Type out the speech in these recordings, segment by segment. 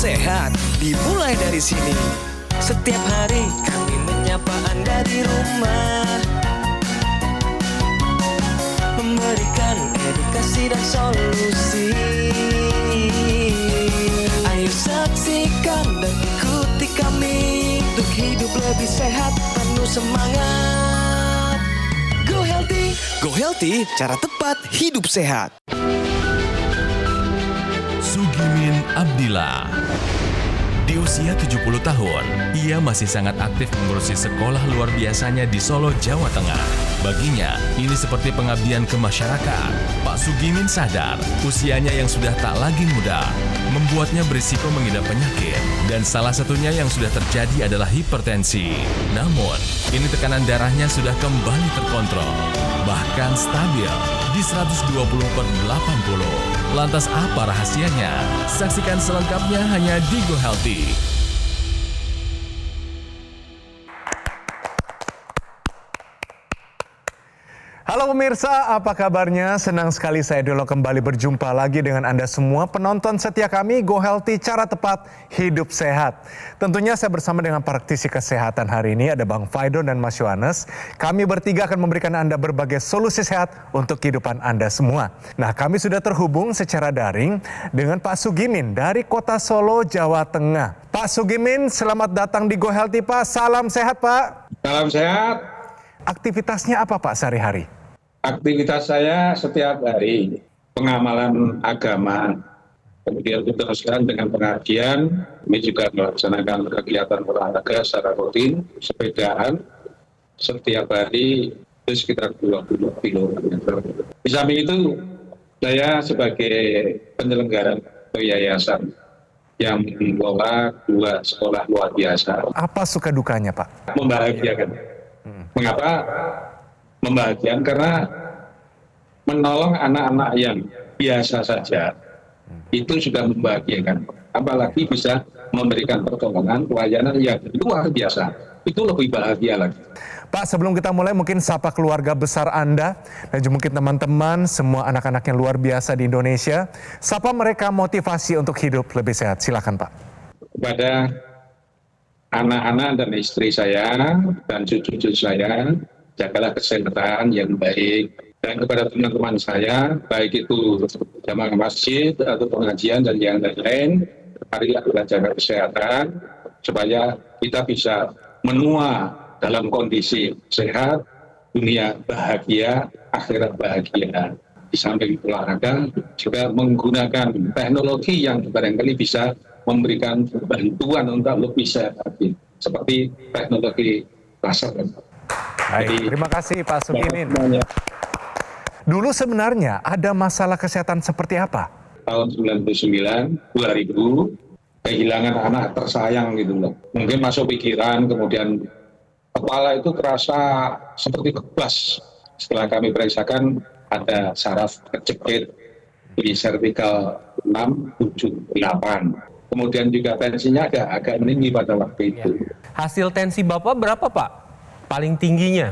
sehat dimulai dari sini. Setiap hari kami menyapa Anda di rumah, memberikan edukasi dan solusi. Ayo saksikan dan ikuti kami untuk hidup lebih sehat, penuh semangat. Go Healthy, cara tepat hidup sehat. Sugimin Abdillah. Di usia 70 tahun, ia masih sangat aktif mengurusi sekolah luar biasanya di Solo, Jawa Tengah. Baginya, ini seperti pengabdian ke masyarakat. Pak Sugimin sadar, usianya yang sudah tak lagi muda, membuatnya berisiko mengidap penyakit. Dan salah satunya yang sudah terjadi adalah hipertensi. Namun, kini tekanan darahnya sudah kembali terkontrol, bahkan stabil di 120/80. Lantas apa rahasianya? Saksikan selengkapnya hanya di Go Healthy. Halo pemirsa, apa kabarnya? Senang sekali saya Dolo kembali berjumpa lagi dengan Anda semua penonton setia kami Go Healthy, cara tepat hidup sehat. Tentunya saya bersama dengan praktisi kesehatan hari ini, ada Bang Faidon dan Mas Yohanes. Kami bertiga akan memberikan Anda berbagai solusi sehat untuk kehidupan Anda semua. Nah, kami sudah terhubung secara daring dengan Pak Sugimin dari Kota Solo, Jawa Tengah. Pak Sugimin, selamat datang di Go Healthy, Pak. Salam sehat, Pak. Salam sehat. Aktivitasnya apa, Pak, sehari-hari? Aktivitas saya setiap hari pengamalan agama, kemudian diteruskan dengan pengajian. Kami juga melaksanakan kegiatan olahraga secara rutin, sepedaan setiap hari itu sekitar 20 kilometer. Di samping itu, saya sebagai penyelenggara yayasan yang mengelola 2 sekolah luar biasa. Apa suka dukanya, Pak? Membahagiakan. Mengapa? Membahagiakan karena menolong anak-anak yang biasa saja itu sudah membahagiakan. Apalagi bisa memberikan pertolongan, pelayanan yang luar biasa. Itu lebih bahagia lagi. Pak, sebelum kita mulai mungkin sapa keluarga besar Anda dan juga mungkin teman-teman, semua anak-anak yang luar biasa di Indonesia. Sapa mereka motivasi untuk hidup lebih sehat. Silakan, Pak. Kepada anak-anak dan istri saya dan cucu-cucu saya, jagalah kesehatan yang baik. Dan kepada teman-teman saya, baik itu jamaah masjid atau pengajian dan yang lain-lain, marilah kita jaga kesehatan supaya kita bisa menua dalam kondisi sehat, dunia bahagia, akhirat bahagia. Di samping olahraga juga menggunakan teknologi yang barangkali bisa memberikan bantuan untuk lebih sehat lagi, seperti teknologi laser. Baik, terima kasih Pak Sugimin. Dulu sebenarnya ada masalah kesehatan seperti apa? Tahun 99, 2000, kehilangan anak tersayang gitu loh. Mungkin masuk pikiran, kemudian kepala itu terasa seperti kebas. Setelah kami periksakan, ada saraf kejepit di servikal 6, 7, 8. Kemudian juga tensinya agak meninggi pada waktu itu. Hasil tensi Bapak berapa, Pak? Paling tingginya?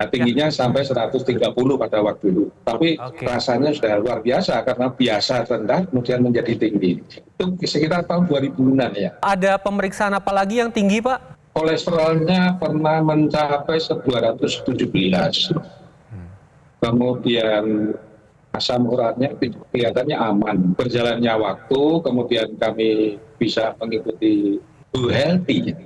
Nah, tingginya sampai 130 pada waktu itu. Tapi rasanya sudah luar biasa karena biasa rendah kemudian menjadi tinggi. Itu sekitar tahun 2000-an ya. Ada pemeriksaan apa lagi yang tinggi, Pak? Kolesterolnya pernah mencapai 217. Kemudian asam uratnya kelihatannya aman. Berjalannya waktu, kemudian kami bisa mengikuti Go Healthy.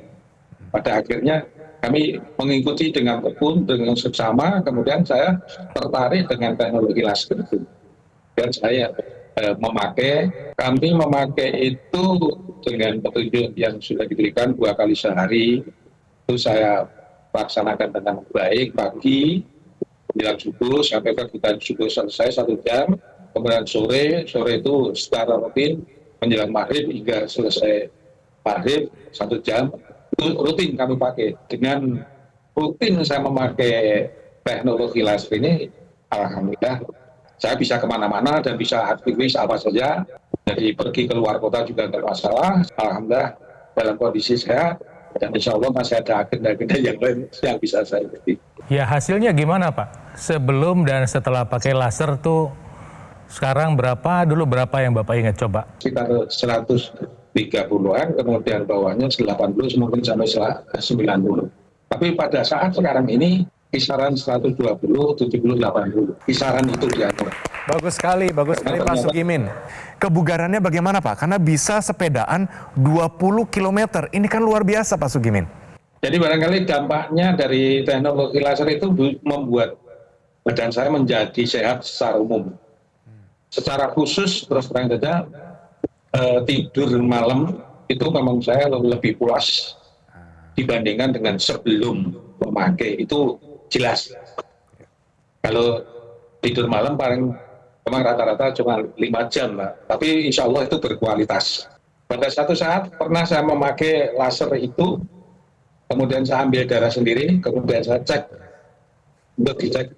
Pada akhirnya kami mengikuti dengan tekun, dengan seksama, kemudian saya tertarik dengan teknologi laser itu. Dan saya kami memakai itu dengan petunjuk yang sudah diberikan 2 kali sehari. Itu saya laksanakan dengan baik pagi, menjelang subuh, sampai kita subuh selesai 1 jam. Kemudian sore itu secara rutin, menjelang maghrib hingga selesai maghrib 1 jam. Itu rutin kami pakai. Dengan rutin saya memakai teknologi laser ini, alhamdulillah saya bisa kemana-mana dan bisa aktivis apa saja. Jadi pergi ke luar kota juga tidak masalah. Alhamdulillah dalam kondisi sehat dan insya Allah masih ada agenda-agenda yang lain yang bisa saya ikuti. Ya, hasilnya gimana, Pak? Sebelum dan setelah pakai laser tuh sekarang berapa, dulu berapa yang Bapak ingat coba? Sekitar 100 30-an, kemudian bawahnya 80 mungkin sampai 90. Tapi pada saat sekarang ini kisaran 120, 70, 80. Kisaran itu diatur. Bagus sekali Pak Sugimin. Kebugarannya bagaimana Pak? Karena bisa sepedaan 20 km. Ini kan luar biasa Pak Sugimin. Jadi barangkali dampaknya dari teknologi laser itu membuat badan saya menjadi sehat secara umum. Secara khusus terus terang saja tidur malam itu memang saya lebih puas dibandingkan dengan sebelum memakai, itu jelas. Kalau tidur malam memang rata-rata cuma 5 jam lah, tapi insya Allah itu berkualitas. Pada satu saat pernah saya memakai laser itu, kemudian saya ambil darah sendiri, kemudian saya cek untuk dicek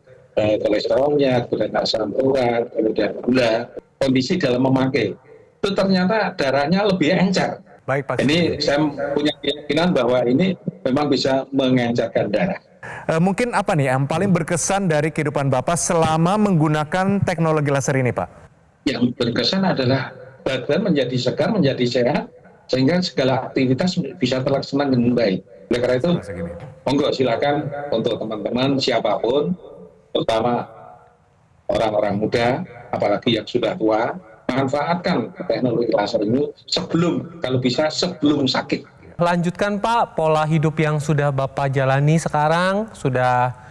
kolesterolnya, kemudian asam urat, kemudian gula, kondisi dalam memakai. Itu ternyata darahnya lebih encer. Baik Pak. Ini saya punya keyakinan bahwa ini memang bisa mengencerkan darah. Mungkin apa nih yang paling berkesan dari kehidupan Bapak selama menggunakan teknologi laser ini Pak? Yang berkesan adalah badan menjadi segar, menjadi sehat, sehingga segala aktivitas bisa terlaksana dengan baik. Oleh karena itu, monggo silakan untuk teman-teman siapapun, terutama orang-orang muda, apalagi yang sudah tua, manfaatkan teknologi laser ini kalau bisa sebelum sakit. Lanjutkan Pak, pola hidup yang sudah Bapak jalani sekarang, sudah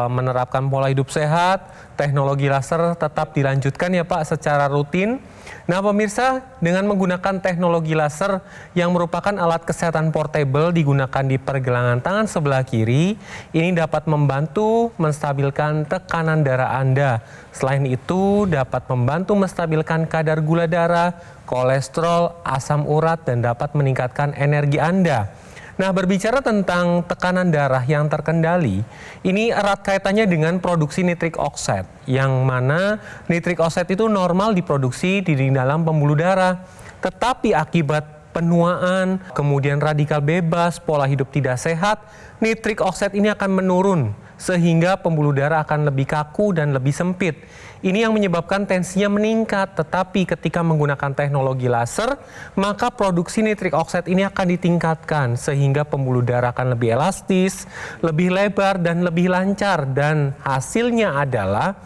menerapkan pola hidup sehat, teknologi laser tetap dilanjutkan ya Pak secara rutin. Nah pemirsa, dengan menggunakan teknologi laser yang merupakan alat kesehatan portable digunakan di pergelangan tangan sebelah kiri, ini dapat membantu menstabilkan tekanan darah Anda. Selain itu dapat membantu menstabilkan kadar gula darah, kolesterol, asam urat, dan dapat meningkatkan energi Anda. Nah, berbicara tentang tekanan darah yang terkendali, ini erat kaitannya dengan produksi nitrik oksid, yang mana nitrik oksid itu normal diproduksi di dalam pembuluh darah. Tetapi akibat penuaan, kemudian radikal bebas, pola hidup tidak sehat, nitrik oksid ini akan menurun, sehingga pembuluh darah akan lebih kaku dan lebih sempit. Ini yang menyebabkan tensinya meningkat, tetapi ketika menggunakan teknologi laser, maka produksi nitrik oksid ini akan ditingkatkan, sehingga pembuluh darah akan lebih elastis, lebih lebar, dan lebih lancar. Dan hasilnya adalah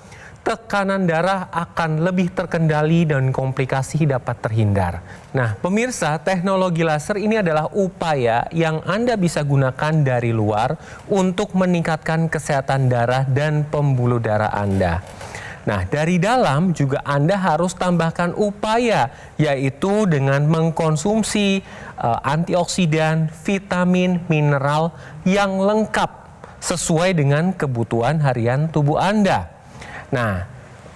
tekanan darah akan lebih terkendali dan komplikasi dapat terhindar. Nah, pemirsa, teknologi laser ini adalah upaya yang Anda bisa gunakan dari luar untuk meningkatkan kesehatan darah dan pembuluh darah Anda. Nah, dari dalam juga Anda harus tambahkan upaya, yaitu dengan mengkonsumsi antioksidan, vitamin, mineral yang lengkap sesuai dengan kebutuhan harian tubuh Anda. Nah,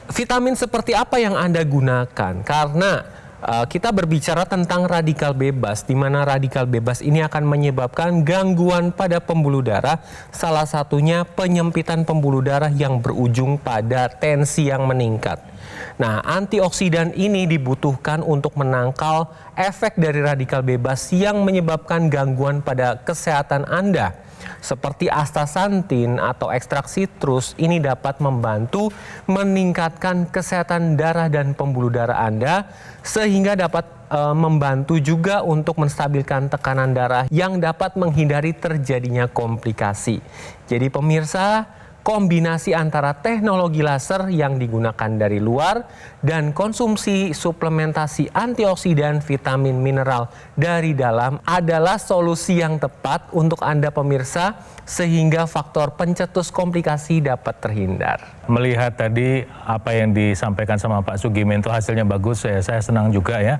vitamin seperti apa yang Anda gunakan? Karena kita berbicara tentang radikal bebas, di mana radikal bebas ini akan menyebabkan gangguan pada pembuluh darah, salah satunya penyempitan pembuluh darah yang berujung pada tensi yang meningkat. Nah, antioksidan ini dibutuhkan untuk menangkal efek dari radikal bebas yang menyebabkan gangguan pada kesehatan Anda. Seperti astaxanthin atau ekstrak sitrus, ini dapat membantu meningkatkan kesehatan darah dan pembuluh darah Anda, sehingga dapat membantu juga untuk menstabilkan tekanan darah yang dapat menghindari terjadinya komplikasi. Jadi pemirsa, kombinasi antara teknologi laser yang digunakan dari luar dan konsumsi suplementasi antioksidan, vitamin, mineral dari dalam adalah solusi yang tepat untuk Anda pemirsa, sehingga faktor pencetus komplikasi dapat terhindar. Melihat tadi apa yang disampaikan sama Pak Sugimin itu hasilnya bagus, saya senang juga ya.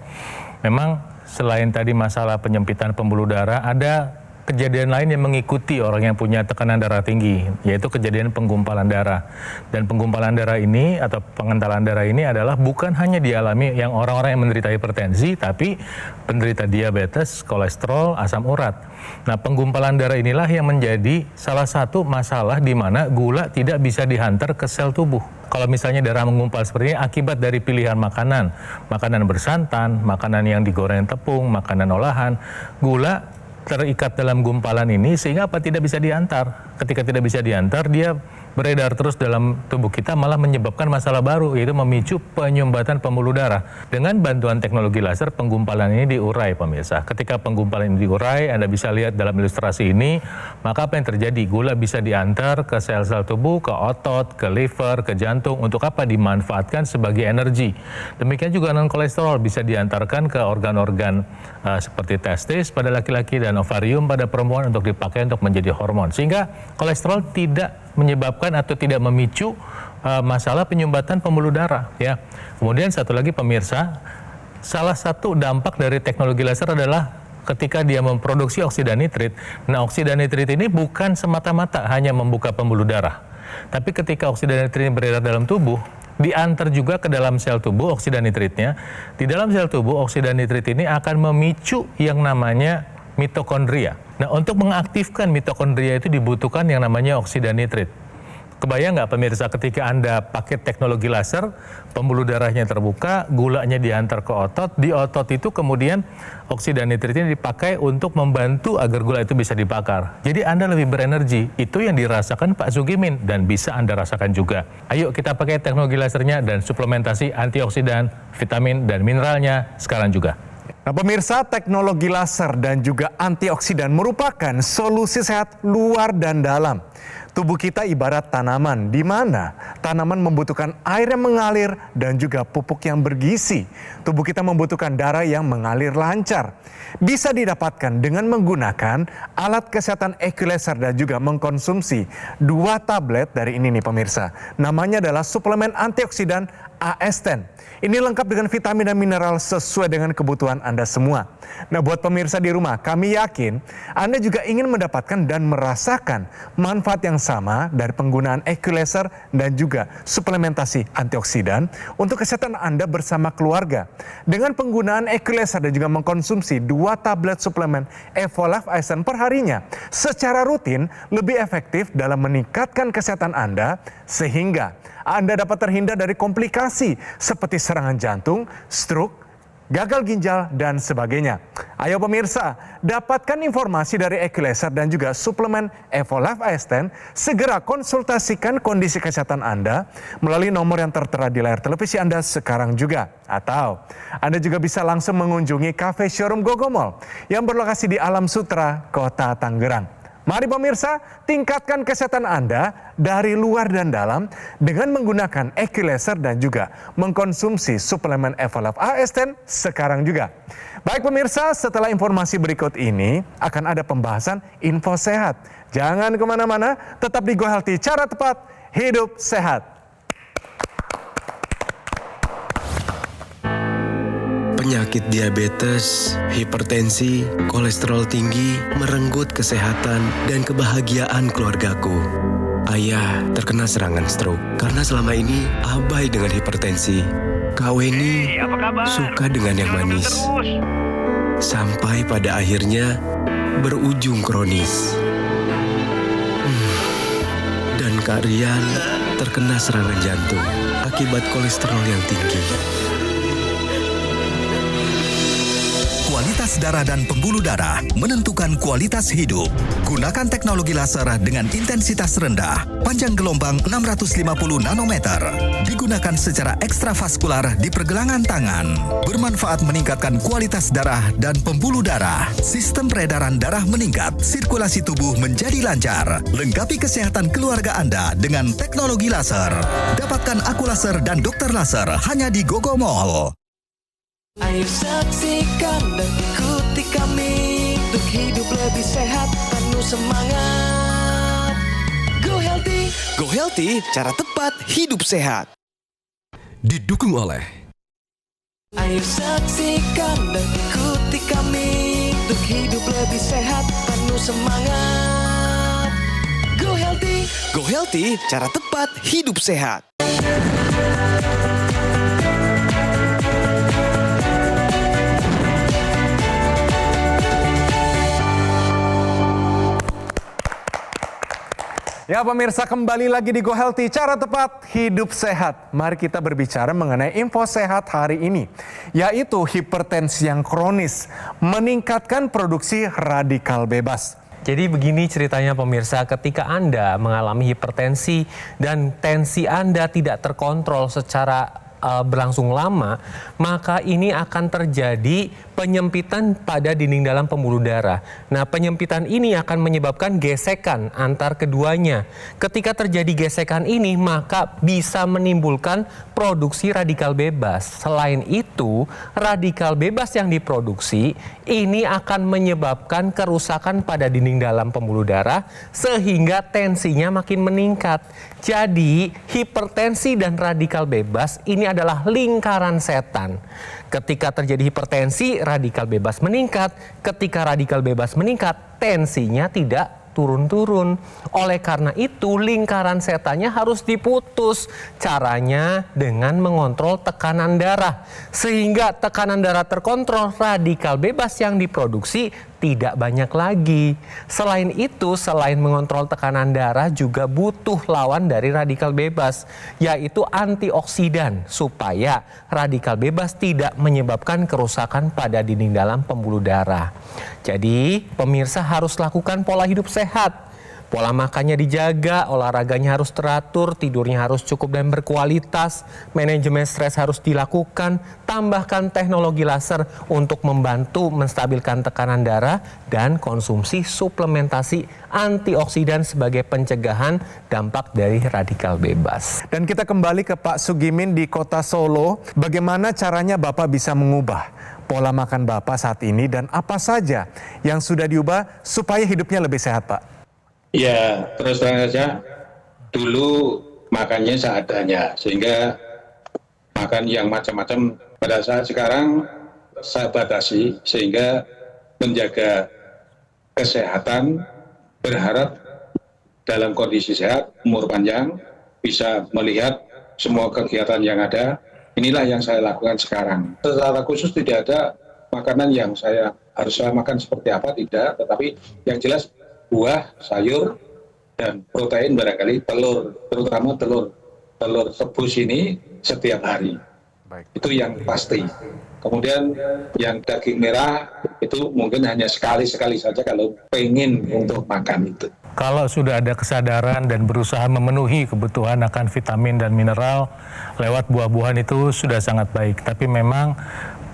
Memang selain tadi masalah penyempitan pembuluh darah, ada kejadian lain yang mengikuti orang yang punya tekanan darah tinggi, yaitu kejadian penggumpalan darah. Dan penggumpalan darah ini atau pengentalan darah ini adalah bukan hanya dialami yang orang-orang yang menderita hipertensi, tapi penderita diabetes, kolesterol, asam urat. Nah, penggumpalan darah inilah yang menjadi salah satu masalah di mana gula tidak bisa dihantar ke sel tubuh. Kalau misalnya darah menggumpal seperti ini akibat dari pilihan makanan, makanan bersantan, makanan yang digoreng tepung, makanan olahan, gula terikat dalam gumpalan ini sehingga tidak bisa diantar. Ketika tidak bisa diantar, dia beredar terus dalam tubuh kita malah menyebabkan masalah baru, yaitu memicu penyumbatan pembuluh darah. Dengan bantuan teknologi laser, penggumpalan ini diurai, pemirsa. Ketika penggumpalan ini diurai, Anda bisa lihat dalam ilustrasi ini, maka apa yang terjadi? Gula bisa diantar ke sel-sel tubuh, ke otot, ke liver, ke jantung, untuk apa? Dimanfaatkan sebagai energi. Demikian juga non kolesterol bisa diantarkan ke organ-organ seperti testis pada laki-laki dan ovarium pada perempuan untuk dipakai untuk menjadi hormon. Sehingga kolesterol tidak menyebabkan atau tidak memicu masalah penyumbatan pembuluh darah, ya. Kemudian satu lagi, pemirsa, salah satu dampak dari teknologi laser adalah ketika dia memproduksi oksida nitrit. Nah, oksida nitrit ini bukan semata-mata hanya membuka pembuluh darah, tapi ketika oksida nitrit ini beredar dalam tubuh, diantar juga ke dalam sel tubuh oksida nitritnya. Di dalam sel tubuh, oksida nitrit ini akan memicu yang namanya mitokondria. Nah, untuk mengaktifkan mitokondria itu dibutuhkan yang namanya oksida nitrit. Kebayang nggak, pemirsa, ketika Anda pakai teknologi laser, pembuluh darahnya terbuka, gulanya diantar ke otot, di otot itu kemudian oksida nitrit ini dipakai untuk membantu agar gula itu bisa dibakar. Jadi Anda lebih berenergi. Itu yang dirasakan Pak Sugimin dan bisa Anda rasakan juga. Ayo kita pakai teknologi lasernya dan suplementasi antioksidan, vitamin, dan mineralnya sekarang juga. Nah, pemirsa, teknologi laser dan juga antioksidan merupakan solusi sehat luar dan dalam. Tubuh kita ibarat tanaman, di mana tanaman membutuhkan air yang mengalir dan juga pupuk yang bergizi. Tubuh kita membutuhkan darah yang mengalir lancar. Bisa didapatkan dengan menggunakan alat kesehatan EQ Laser dan juga mengkonsumsi 2 tablet dari ini nih, pemirsa. Namanya adalah suplemen antioksidan AS10. Ini lengkap dengan vitamin dan mineral sesuai dengan kebutuhan Anda semua. Nah, buat pemirsa di rumah, kami yakin Anda juga ingin mendapatkan dan merasakan manfaat yang sama dari penggunaan EQ Laser dan juga suplementasi antioksidan untuk kesehatan Anda bersama keluarga. Dengan penggunaan EQ Laser dan juga mengkonsumsi 2 tablet suplemen Evolife AS10 per harinya secara rutin, lebih efektif dalam meningkatkan kesehatan Anda, sehingga Anda dapat terhindar dari komplikasi seperti serangan jantung, stroke, gagal ginjal, dan sebagainya. Ayo pemirsa, dapatkan informasi dari EQ Laser dan juga suplemen Evolife AS10. Segera konsultasikan kondisi kesehatan Anda melalui nomor yang tertera di layar televisi Anda sekarang juga. Atau Anda juga bisa langsung mengunjungi Cafe Showroom Gogomall yang berlokasi di Alam Sutra, Kota Tangerang. Mari pemirsa, tingkatkan kesehatan Anda dari luar dan dalam dengan menggunakan EQ Laser dan juga mengkonsumsi suplemen Evolife AS10 sekarang juga. Baik pemirsa, setelah informasi berikut ini akan ada pembahasan info sehat. Jangan kemana-mana, tetap di Go Healthy, cara tepat hidup sehat. Penyakit diabetes, hipertensi, kolesterol tinggi merenggut kesehatan dan kebahagiaan keluargaku. Ayah terkena serangan stroke karena selama ini abai dengan hipertensi. Kak Weni suka dengan yang manis. Sampai pada akhirnya berujung kronis. Dan Kak Rian terkena serangan jantung akibat kolesterol yang tinggi. Kualitas darah dan pembuluh darah menentukan kualitas hidup. Gunakan teknologi laser dengan intensitas rendah, panjang gelombang 650 nanometer. Digunakan secara ekstravaskular di pergelangan tangan. Bermanfaat meningkatkan kualitas darah dan pembuluh darah. Sistem peredaran darah meningkat, sirkulasi tubuh menjadi lancar. Lengkapi kesehatan keluarga Anda dengan teknologi laser. Dapatkan aku laser dan dokter laser hanya di Gogomall. Ayo saksikan dan ikuti kami untuk hidup lebih sehat, penuh semangat. Go Healthy, Go Healthy, cara tepat hidup sehat. Didukung oleh Ayo saksikan dan ikuti kami untuk hidup lebih sehat, penuh semangat. Go Healthy, cara tepat hidup sehat. Ya pemirsa, kembali lagi di Go Healthy, cara tepat hidup sehat. Mari kita berbicara mengenai info sehat hari ini, yaitu hipertensi yang kronis meningkatkan produksi radikal bebas. Jadi begini ceritanya pemirsa, ketika Anda mengalami hipertensi dan tensi Anda tidak terkontrol secara berlangsung lama, maka ini akan terjadi penyempitan pada dinding dalam pembuluh darah. Nah, penyempitan ini akan menyebabkan gesekan antar keduanya. Ketika terjadi gesekan ini, maka bisa menimbulkan produksi radikal bebas. Selain itu, radikal bebas yang diproduksi ini akan menyebabkan kerusakan pada dinding dalam pembuluh darah sehingga tensinya makin meningkat. Jadi, hipertensi dan radikal bebas ini adalah lingkaran setan. Ketika terjadi hipertensi, radikal bebas meningkat. Ketika radikal bebas meningkat, tensinya tidak turun-turun. Oleh karena itu, lingkaran setannya harus diputus. Caranya dengan mengontrol tekanan darah. Sehingga tekanan darah terkontrol, radikal bebas yang diproduksi tidak banyak lagi. Selain itu, selain mengontrol tekanan darah juga butuh lawan dari radikal bebas, yaitu antioksidan, supaya radikal bebas tidak menyebabkan kerusakan pada dinding dalam pembuluh darah. Jadi, pemirsa harus lakukan pola hidup sehat. Pola makannya dijaga, olahraganya harus teratur, tidurnya harus cukup dan berkualitas, manajemen stres harus dilakukan, tambahkan teknologi laser untuk membantu menstabilkan tekanan darah, dan konsumsi suplementasi antioksidan sebagai pencegahan dampak dari radikal bebas. Dan kita kembali ke Pak Sugimin di Kota Solo. Bagaimana caranya Bapak bisa mengubah pola makan Bapak saat ini dan apa saja yang sudah diubah supaya hidupnya lebih sehat, Pak? Ya, terus terang saja, dulu makannya seadanya, sehingga makan yang macam-macam. Pada saat sekarang saya batasi, sehingga menjaga kesehatan, berharap dalam kondisi sehat, umur panjang, bisa melihat semua kegiatan yang ada. Inilah yang saya lakukan sekarang. Secara khusus tidak ada makanan yang harus saya makan seperti apa, tidak. Tetapi yang jelas buah, sayur, dan protein barangkali telur, terutama telur rebus ini setiap hari. Baik. Itu yang pasti. Kemudian yang daging merah itu mungkin hanya sekali-sekali saja kalau pengen untuk makan itu. Kalau sudah ada kesadaran dan berusaha memenuhi kebutuhan akan vitamin dan mineral lewat buah-buahan itu sudah sangat baik. Tapi memang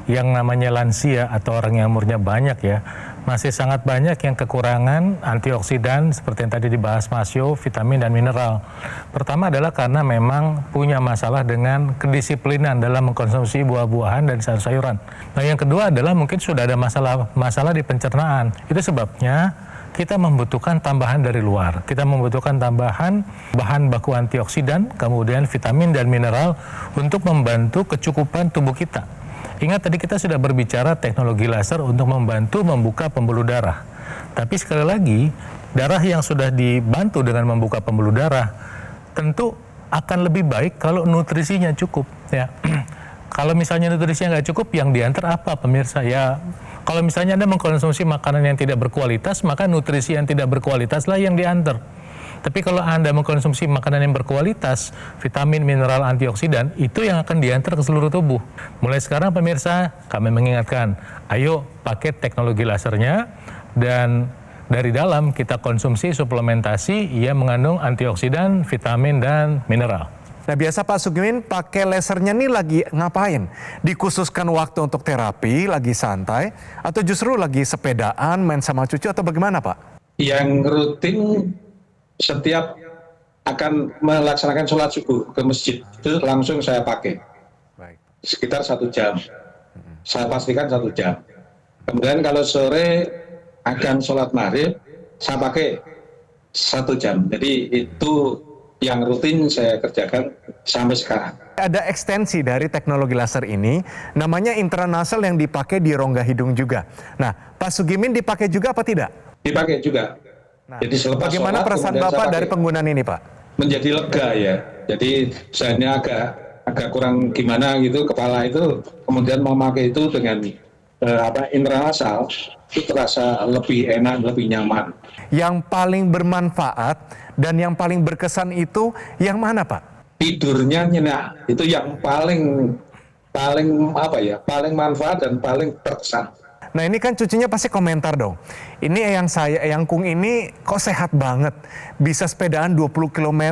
yang namanya lansia atau orang yang umurnya banyak ya, masih sangat banyak yang kekurangan antioksidan seperti yang tadi dibahas Mas Yo, vitamin dan mineral. Pertama adalah karena memang punya masalah dengan kedisiplinan dalam mengkonsumsi buah-buahan dan sayur-sayuran. Nah, yang kedua adalah mungkin sudah ada masalah di pencernaan. Itu sebabnya kita membutuhkan tambahan dari luar. Kita membutuhkan tambahan bahan baku antioksidan, kemudian vitamin dan mineral untuk membantu kecukupan tubuh kita. Ingat tadi kita sudah berbicara teknologi laser untuk membantu membuka pembuluh darah. Tapi sekali lagi, darah yang sudah dibantu dengan membuka pembuluh darah tentu akan lebih baik kalau nutrisinya cukup. Ya. Kalau misalnya nutrisinya nggak cukup, yang diantar apa pemirsa? Ya, kalau misalnya Anda mengkonsumsi makanan yang tidak berkualitas, maka nutrisi yang tidak berkualitaslah yang diantar. Tapi kalau Anda mengkonsumsi makanan yang berkualitas, vitamin, mineral, antioksidan, itu yang akan diantar ke seluruh tubuh. Mulai sekarang pemirsa, kami mengingatkan, ayo pakai teknologi lasernya, dan dari dalam kita konsumsi suplementasi yang mengandung antioksidan, vitamin, dan mineral. Nah, biasa Pak Sugimin pakai lasernya nih lagi ngapain? Dikhususkan waktu untuk terapi, lagi santai, atau justru lagi sepedaan, main sama cucu, atau bagaimana Pak? Yang rutin setiap akan melaksanakan sholat subuh ke masjid, itu langsung saya pakai. Baik. Sekitar 1 jam. Saya pastikan 1 jam. Kemudian kalau sore akan sholat maghrib, saya pakai 1 jam. Jadi itu yang rutin saya kerjakan sampai sekarang. Ada ekstensi dari teknologi laser ini, namanya intranasal yang dipakai di rongga hidung juga. Nah, Pak Sugimin dipakai juga apa tidak? Dipakai juga. Nah, jadi selepas bagaimana sholat, perasaan Bapak dari penggunaan ini, Pak? Menjadi lega ya. Jadi saya agak kurang gimana gitu kepala itu, kemudian memakai itu dengan intranasal itu terasa lebih enak, lebih nyaman. Yang paling bermanfaat dan yang paling berkesan itu yang mana, Pak? Tidurnya nyenyak, itu yang paling manfaat dan paling berkesan. Nah ini kan cucunya pasti komentar dong. Ini eyangkung ini kok sehat banget. Bisa sepedaan 20 km.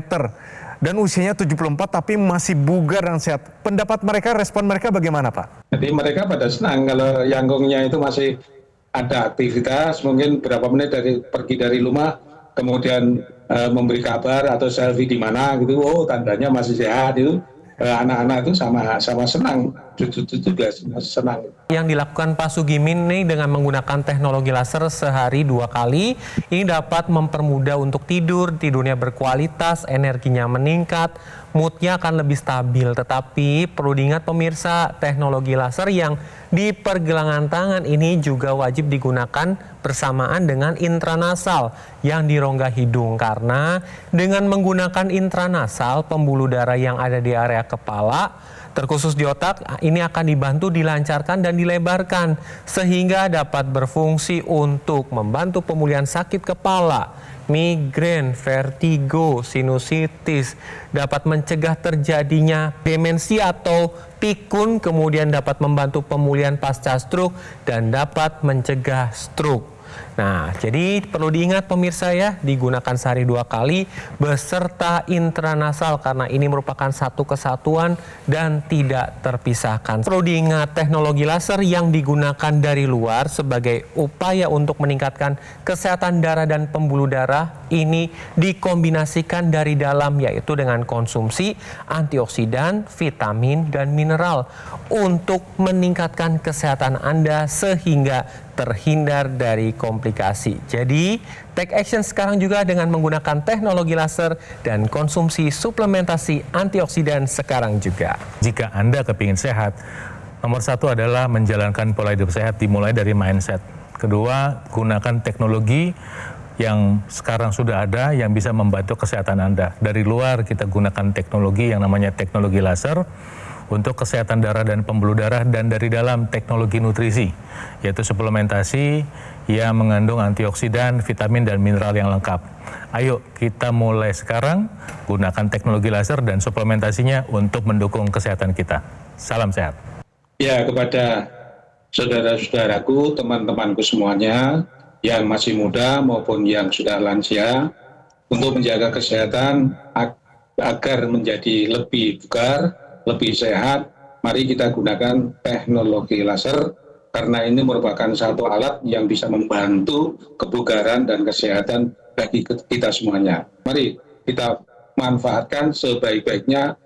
Dan usianya 74 tapi masih bugar dan sehat. Pendapat mereka, respon mereka bagaimana Pak? Jadi mereka pada senang kalau yangkungnya itu masih ada aktivitas, mungkin berapa menit pergi dari rumah, kemudian memberi kabar atau selfie di mana gitu, oh tandanya masih sehat itu. Anak-anak itu sama senang, cucu-cucu juga senang. Yang dilakukan Pak Sugimin ini dengan menggunakan teknologi laser sehari 2 kali, ini dapat mempermudah untuk tidurnya berkualitas, energinya meningkat, moodnya akan lebih stabil. Tetapi perlu diingat pemirsa, teknologi laser yang di pergelangan tangan ini juga wajib digunakan bersamaan dengan intranasal yang di rongga hidung. Karena dengan menggunakan intranasal, pembuluh darah yang ada di area kepala, terkhusus di otak, ini akan dibantu dilancarkan dan dilebarkan sehingga dapat berfungsi untuk membantu pemulihan sakit kepala, migrain, vertigo, sinusitis, dapat mencegah terjadinya demensia atau pikun, kemudian dapat membantu pemulihan pasca stroke dan dapat mencegah stroke. Nah, jadi perlu diingat pemirsa ya, digunakan sehari 2 kali beserta intranasal karena ini merupakan satu kesatuan dan tidak terpisahkan. Perlu diingat teknologi laser yang digunakan dari luar sebagai upaya untuk meningkatkan kesehatan darah dan pembuluh darah ini dikombinasikan dari dalam, yaitu dengan konsumsi antioksidan, vitamin, dan mineral untuk meningkatkan kesehatan Anda sehingga terhindar dari komplikasi. Jadi, take action sekarang juga dengan menggunakan teknologi laser dan konsumsi suplementasi antioksidan sekarang juga. Jika Anda kepingin sehat, nomor 1 adalah menjalankan pola hidup sehat dimulai dari mindset. Kedua, gunakan teknologi yang sekarang sudah ada yang bisa membantu kesehatan Anda. Dari luar kita gunakan teknologi yang namanya teknologi laser untuk kesehatan darah dan pembuluh darah, dan dari dalam teknologi nutrisi, yaitu suplementasi yang mengandung antioksidan, vitamin, dan mineral yang lengkap. Ayo kita mulai sekarang gunakan teknologi laser dan suplementasinya untuk mendukung kesehatan kita. Salam sehat. Ya, kepada saudara-saudaraku, teman-temanku semuanya yang masih muda maupun yang sudah lansia, untuk menjaga kesehatan agar menjadi lebih bugar, lebih sehat, mari kita gunakan teknologi laser karena ini merupakan satu alat yang bisa membantu kebugaran dan kesehatan bagi kita semuanya. Mari kita manfaatkan sebaik-baiknya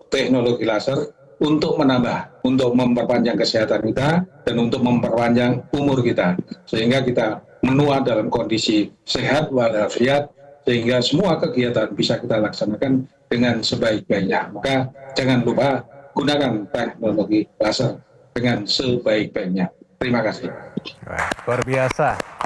teknologi laser untuk menambah, untuk memperpanjang kesehatan kita dan untuk memperpanjang umur kita sehingga kita menua dalam kondisi sehat walafiat, sehingga semua kegiatan bisa kita laksanakan dengan sebaik-baiknya. Maka jangan lupa gunakan teknologi laser dengan sebaik-baiknya. Terima kasih. Luar biasa.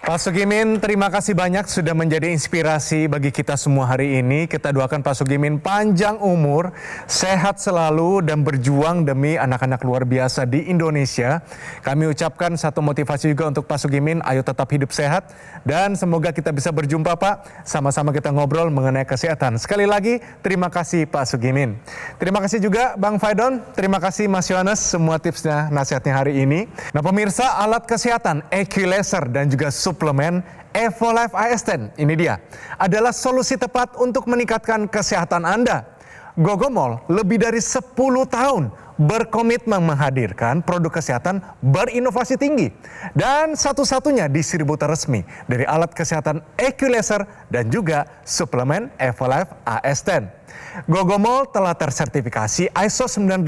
Pak Sugimin, terima kasih banyak sudah menjadi inspirasi bagi kita semua hari ini. Kita doakan Pak Sugimin panjang umur, sehat selalu, dan berjuang demi anak-anak luar biasa di Indonesia. Kami ucapkan satu motivasi juga untuk Pak Sugimin, ayo tetap hidup sehat. Dan semoga kita bisa berjumpa Pak, sama-sama kita ngobrol mengenai kesehatan. Sekali lagi, terima kasih Pak Sugimin. Terima kasih juga Bang Faidon, terima kasih Mas Yohanes, semua tipsnya, nasihatnya hari ini. Nah pemirsa, alat kesehatan, EQ Laser, dan juga suplemen Evolife AS10, ini dia, adalah solusi tepat untuk meningkatkan kesehatan Anda. Gogomol lebih dari 10 tahun berkomitmen menghadirkan produk kesehatan berinovasi tinggi dan satu-satunya distributor resmi dari alat kesehatan EQ Laser dan juga suplemen Evolife AS10. Gogomol telah tersertifikasi ISO 9001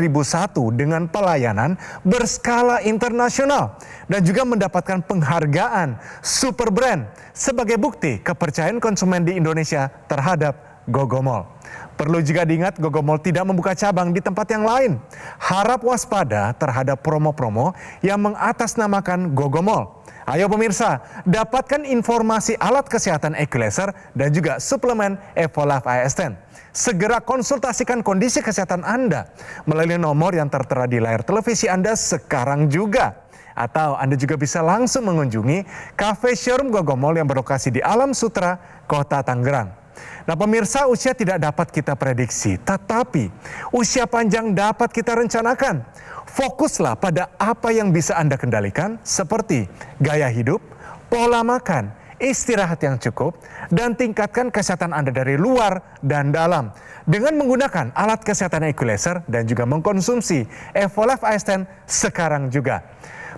dengan pelayanan berskala internasional dan juga mendapatkan penghargaan Super Brand sebagai bukti kepercayaan konsumen di Indonesia terhadap Gogomol. Perlu juga diingat, Gogomol tidak membuka cabang di tempat yang lain. Harap waspada terhadap promo-promo yang mengatasnamakan Gogomol. Ayo pemirsa, dapatkan informasi alat kesehatan EQ Laser dan juga suplemen Evolife AS10. Segera konsultasikan kondisi kesehatan Anda melalui nomor yang tertera di layar televisi Anda sekarang juga. Atau Anda juga bisa langsung mengunjungi Cafe Showroom Gogomol yang berlokasi di Alam Sutra, Kota Tangerang. Nah pemirsa, usia tidak dapat kita prediksi, tetapi usia panjang dapat kita rencanakan. Fokuslah pada apa yang bisa Anda kendalikan seperti gaya hidup, pola makan, istirahat yang cukup, dan tingkatkan kesehatan Anda dari luar dan dalam dengan menggunakan alat kesehatan equalizer dan juga mengkonsumsi Evolife AS10 sekarang juga.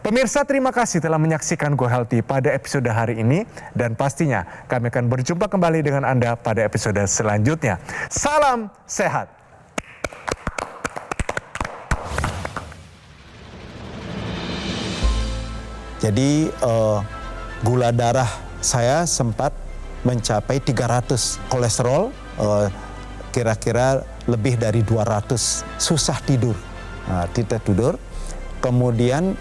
Pemirsa, terima kasih telah menyaksikan Go Healthy pada episode hari ini dan pastinya kami akan berjumpa kembali dengan Anda pada episode selanjutnya. Salam sehat. Jadi gula darah saya sempat mencapai 300, kolesterol kira-kira lebih dari 200, susah tidur, tidak tidur. Kemudian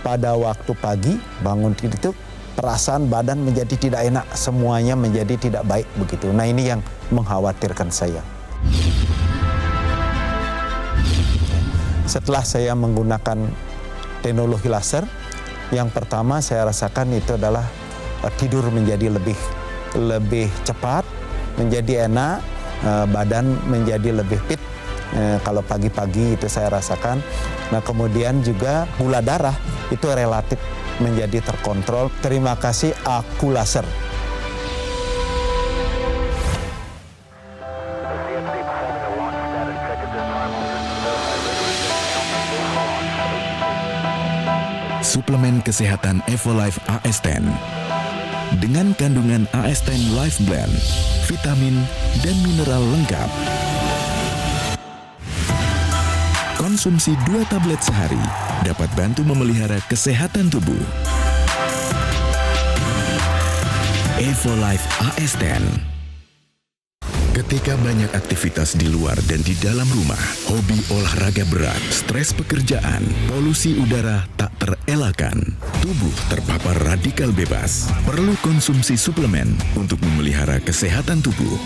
pada waktu pagi bangun itu perasaan badan menjadi tidak enak, semuanya menjadi tidak baik begitu. Nah ini yang mengkhawatirkan saya. Setelah saya menggunakan teknologi laser, yang pertama saya rasakan itu adalah tidur menjadi lebih cepat, menjadi enak, badan menjadi lebih fit. Kalau pagi-pagi itu saya rasakan. Nah kemudian juga gula darah itu relatif menjadi terkontrol. Terima kasih Aku Laser. Suplemen kesehatan Evolife AS10 dengan kandungan AS10 Life Blend, vitamin dan mineral lengkap. Konsumsi 2 tablet sehari dapat bantu memelihara kesehatan tubuh. Evolife AS10. Ketika banyak aktivitas di luar dan di dalam rumah, hobi olahraga berat, stres pekerjaan, polusi udara tak terelakkan, tubuh terpapar radikal bebas, perlu konsumsi suplemen untuk memelihara kesehatan tubuh.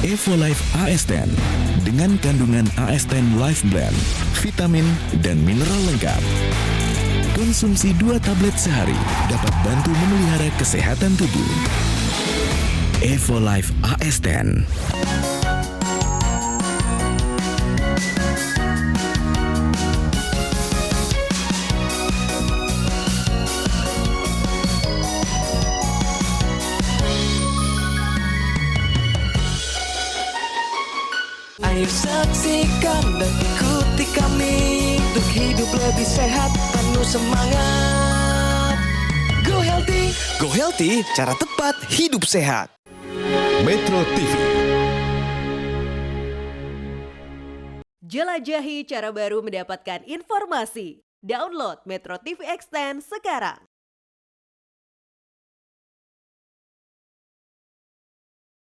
Evolife AS10 dengan kandungan AS10 Life Blend, vitamin dan mineral lengkap. Konsumsi 2 tablet sehari dapat bantu memelihara kesehatan tubuh. Evolife AS10. Ayo saksikan dan ikuti kami untuk hidup lebih sehat, penuh semangat. Go Healthy, cara tepat hidup sehat. Metro TV. Jelajahi cara baru mendapatkan informasi. Download Metro TV Extend sekarang.